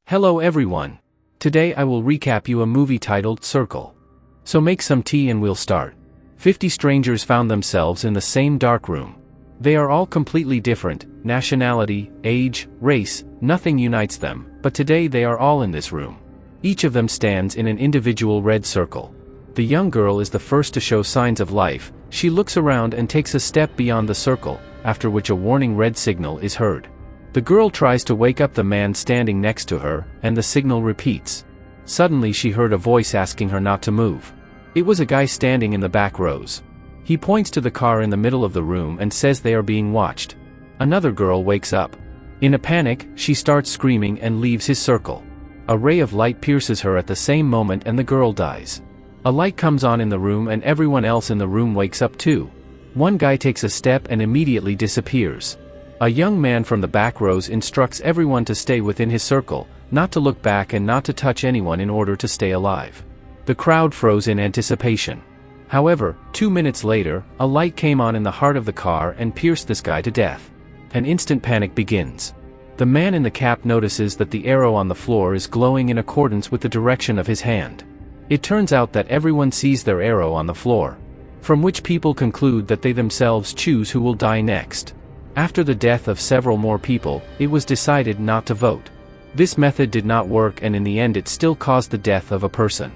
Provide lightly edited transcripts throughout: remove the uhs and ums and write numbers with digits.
Hello everyone. Today I will recap you a movie titled Circle. So make some tea and we'll start. 50 strangers found themselves in the same dark room. They are all completely different, nationality, age, race, nothing unites them, but today they are all in this room. Each of them stands in an individual red circle. The young girl is the first to show signs of life. She looks around and takes a step beyond the circle, after which a warning red signal is heard. The girl tries to wake up the man standing next to her, and the signal repeats. Suddenly she heard a voice asking her not to move. It was a guy standing in the back rows. He points to the car in the middle of the room and says they are being watched. Another girl wakes up. In a panic, she starts screaming and leaves his circle. A ray of light pierces her at the same moment and the girl dies. A light comes on in the room and everyone else in the room wakes up too. One guy takes a step and immediately disappears. A young man from the back rows instructs everyone to stay within his circle, not to look back and not to touch anyone in order to stay alive. The crowd froze in anticipation. However, 2 minutes later, a light came on in the heart of the car and pierced this guy to death. An instant panic begins. The man in the cap notices that the arrow on the floor is glowing in accordance with the direction of his hand. It turns out that everyone sees their arrow on the floor, from which people conclude that they themselves choose who will die next. After the death of several more people, it was decided not to vote. This method did not work and in the end it still caused the death of a person.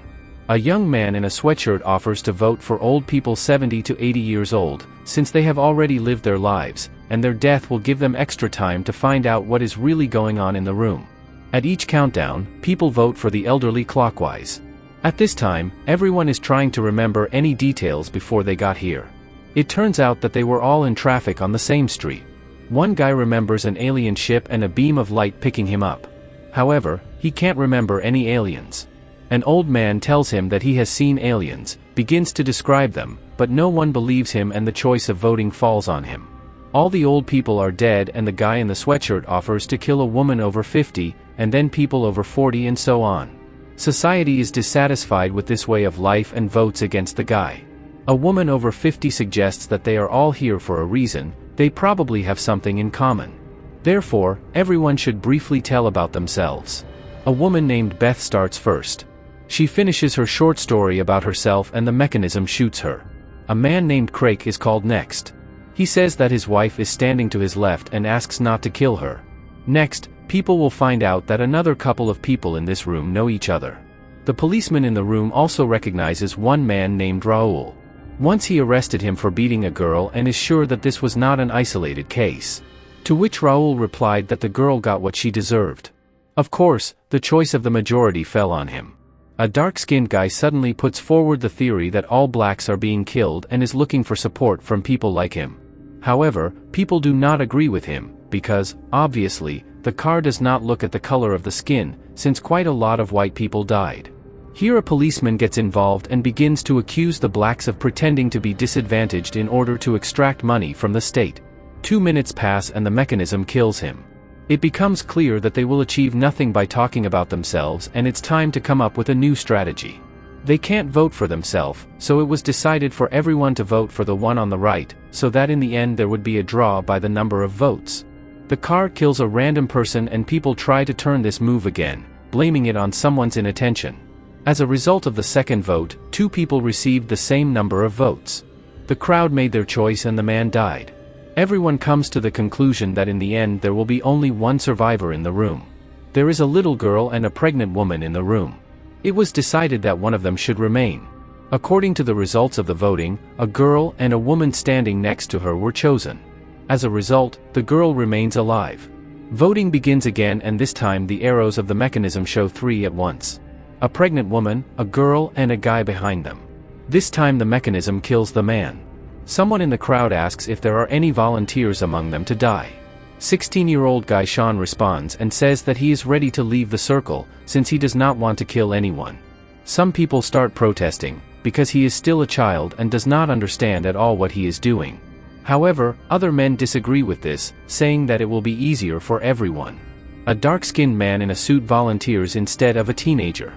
A young man in a sweatshirt offers to vote for old people 70 to 80 years old, since they have already lived their lives, and their death will give them extra time to find out what is really going on in the room. At each countdown, people vote for the elderly clockwise. At this time, everyone is trying to remember any details before they got here. It turns out that they were all in traffic on the same street. One guy remembers an alien ship and a beam of light picking him up. However, he can't remember any aliens. An old man tells him that he has seen aliens, begins to describe them, but no one believes him and the choice of voting falls on him. All the old people are dead and the guy in the sweatshirt offers to kill a woman over 50, and then people over 40 and so on. Society is dissatisfied with this way of life and votes against the guy. A woman over 50 suggests that they are all here for a reason, they probably have something in common. Therefore, everyone should briefly tell about themselves. A woman named Beth starts first. She finishes her short story about herself and the mechanism shoots her. A man named Craig is called next. He says that his wife is standing to his left and asks not to kill her. Next, people will find out that another couple of people in this room know each other. The policeman in the room also recognizes one man named Raoul. Once he arrested him for beating a girl and is sure that this was not an isolated case. To which Raoul replied that the girl got what she deserved. Of course, the choice of the majority fell on him. A dark-skinned guy suddenly puts forward the theory that all blacks are being killed and is looking for support from people like him. However, people do not agree with him, because, obviously, the car does not look at the color of the skin, since quite a lot of white people died. Here a policeman gets involved and begins to accuse the blacks of pretending to be disadvantaged in order to extract money from the state. 2 minutes pass and the mechanism kills him. It becomes clear that they will achieve nothing by talking about themselves and it's time to come up with a new strategy. They can't vote for themselves, so it was decided for everyone to vote for the one on the right, so that in the end there would be a draw by the number of votes. The car kills a random person and people try to turn this move again, blaming it on someone's inattention. As a result of the second vote, 2 people received the same number of votes. The crowd made their choice and the man died. Everyone comes to the conclusion that in the end there will be only one survivor in the room. There is a little girl and a pregnant woman in the room. It was decided that one of them should remain. According to the results of the voting, a girl and a woman standing next to her were chosen. As a result, the girl remains alive. Voting begins again and this time the arrows of the mechanism show 3 at once. A pregnant woman, a girl and a guy behind them. This time the mechanism kills the man. Someone in the crowd asks if there are any volunteers among them to die. 16-year-old guy Sean responds and says that he is ready to leave the circle, since he does not want to kill anyone. Some people start protesting, because he is still a child and does not understand at all what he is doing. However, other men disagree with this, saying that it will be easier for everyone. A dark-skinned man in a suit volunteers instead of a teenager.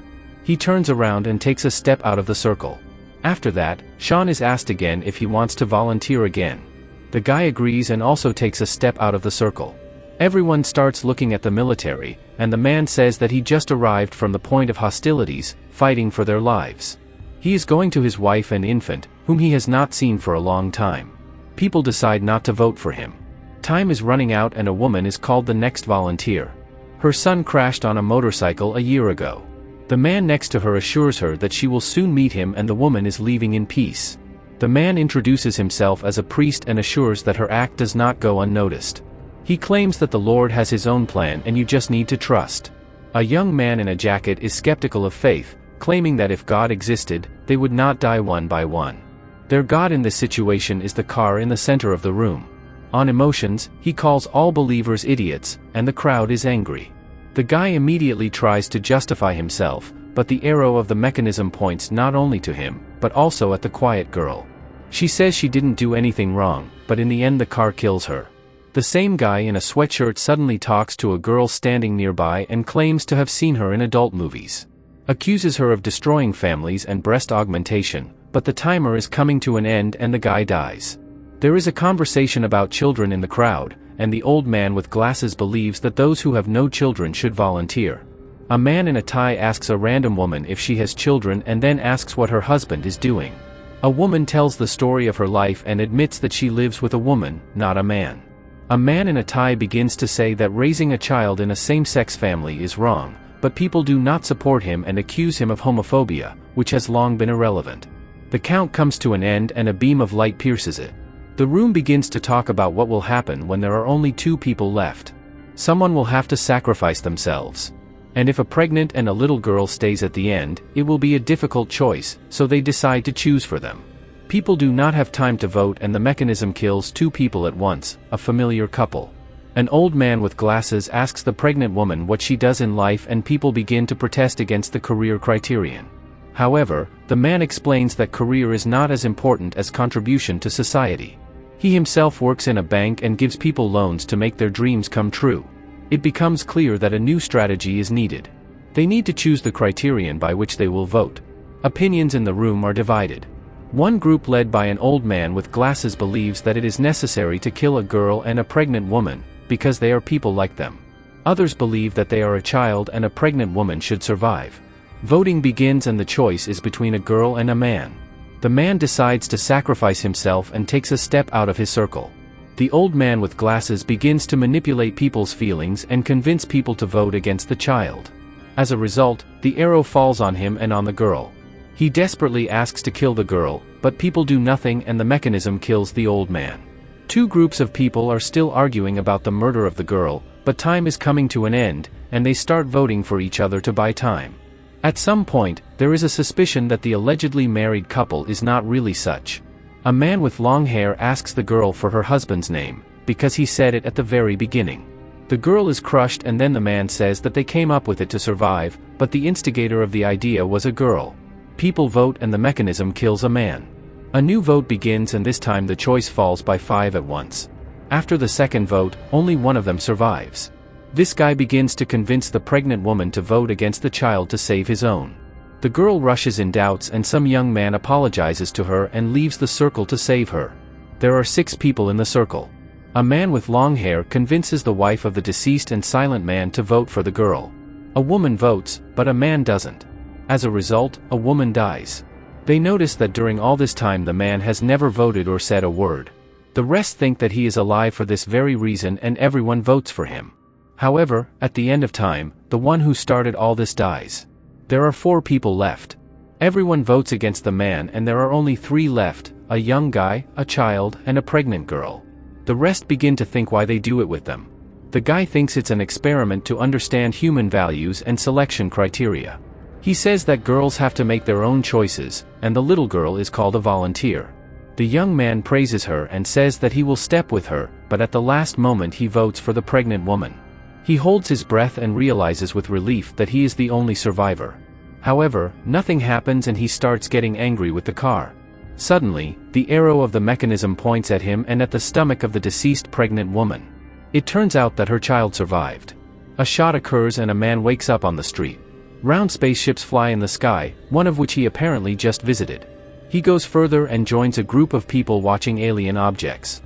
He turns around and takes a step out of the circle. After that, Sean is asked again if he wants to volunteer again. The guy agrees and also takes a step out of the circle. Everyone starts looking at the military, and the man says that he just arrived from the point of hostilities, fighting for their lives. He is going to his wife and infant, whom he has not seen for a long time. People decide not to vote for him. Time is running out and a woman is called the next volunteer. Her son crashed on a motorcycle a year ago. The man next to her assures her that she will soon meet him and the woman is leaving in peace. The man introduces himself as a priest and assures that her act does not go unnoticed. He claims that the Lord has his own plan and you just need to trust. A young man in a jacket is skeptical of faith, claiming that if God existed, they would not die one by one. Their God in this situation is the car in the center of the room. On emotions, he calls all believers idiots, and the crowd is angry. The guy immediately tries to justify himself, but the arrow of the mechanism points not only to him, but also at the quiet girl. She says she didn't do anything wrong, but in the end the car kills her. The same guy in a sweatshirt suddenly talks to a girl standing nearby and claims to have seen her in adult movies. Accuses her of destroying families and breast augmentation, but the timer is coming to an end and the guy dies. There is a conversation about children in the crowd, and the old man with glasses believes that those who have no children should volunteer. A man in a tie asks a random woman if she has children and then asks what her husband is doing. A woman tells the story of her life and admits that she lives with a woman, not a man. A man in a tie begins to say that raising a child in a same-sex family is wrong, but people do not support him and accuse him of homophobia, which has long been irrelevant. The count comes to an end and a beam of light pierces it. The room begins to talk about what will happen when there are only 2 people left. Someone will have to sacrifice themselves. And if a pregnant and a little girl stays at the end, it will be a difficult choice, so they decide to choose for them. People do not have time to vote and the mechanism kills 2 people at once, a familiar couple. An old man with glasses asks the pregnant woman what she does in life and people begin to protest against the career criterion. However, the man explains that career is not as important as contribution to society. He himself works in a bank and gives people loans to make their dreams come true. It becomes clear that a new strategy is needed. They need to choose the criterion by which they will vote. Opinions in the room are divided. One group led by an old man with glasses believes that it is necessary to kill a girl and a pregnant woman, because they are people like them. Others believe that they are a child and a pregnant woman should survive. Voting begins and the choice is between a girl and a man. The man decides to sacrifice himself and takes a step out of his circle. The old man with glasses begins to manipulate people's feelings and convince people to vote against the child. As a result, the arrow falls on him and on the girl. He desperately asks to kill the girl, but people do nothing and the mechanism kills the old man. 2 groups of people are still arguing about the murder of the girl, but time is coming to an end, and they start voting for each other to buy time. At some point, there is a suspicion that the allegedly married couple is not really such. A man with long hair asks the girl for her husband's name, because he said it at the very beginning. The girl is crushed and then the man says that they came up with it to survive, but the instigator of the idea was a girl. People vote and the mechanism kills a man. A new vote begins and this time the choice falls by 5 at once. After the second vote, only one of them survives. This guy begins to convince the pregnant woman to vote against the child to save his own. The girl rushes in doubts and some young man apologizes to her and leaves the circle to save her. There are 6 people in the circle. A man with long hair convinces the wife of the deceased and silent man to vote for the girl. A woman votes, but a man doesn't. As a result, a woman dies. They notice that during all this time the man has never voted or said a word. The rest think that he is alive for this very reason and everyone votes for him. However, at the end of time, the one who started all this dies. There are 4 people left. Everyone votes against the man and there are only 3 left, a young guy, a child, and a pregnant girl. The rest begin to think why they do it with them. The guy thinks it's an experiment to understand human values and selection criteria. He says that girls have to make their own choices, and the little girl is called a volunteer. The young man praises her and says that he will step with her, but at the last moment he votes for the pregnant woman. He holds his breath and realizes with relief that he is the only survivor. However, nothing happens and he starts getting angry with the car. Suddenly, the arrow of the mechanism points at him and at the stomach of the deceased pregnant woman. It turns out that her child survived. A shot occurs and a man wakes up on the street. Round spaceships fly in the sky, one of which he apparently just visited. He goes further and joins a group of people watching alien objects.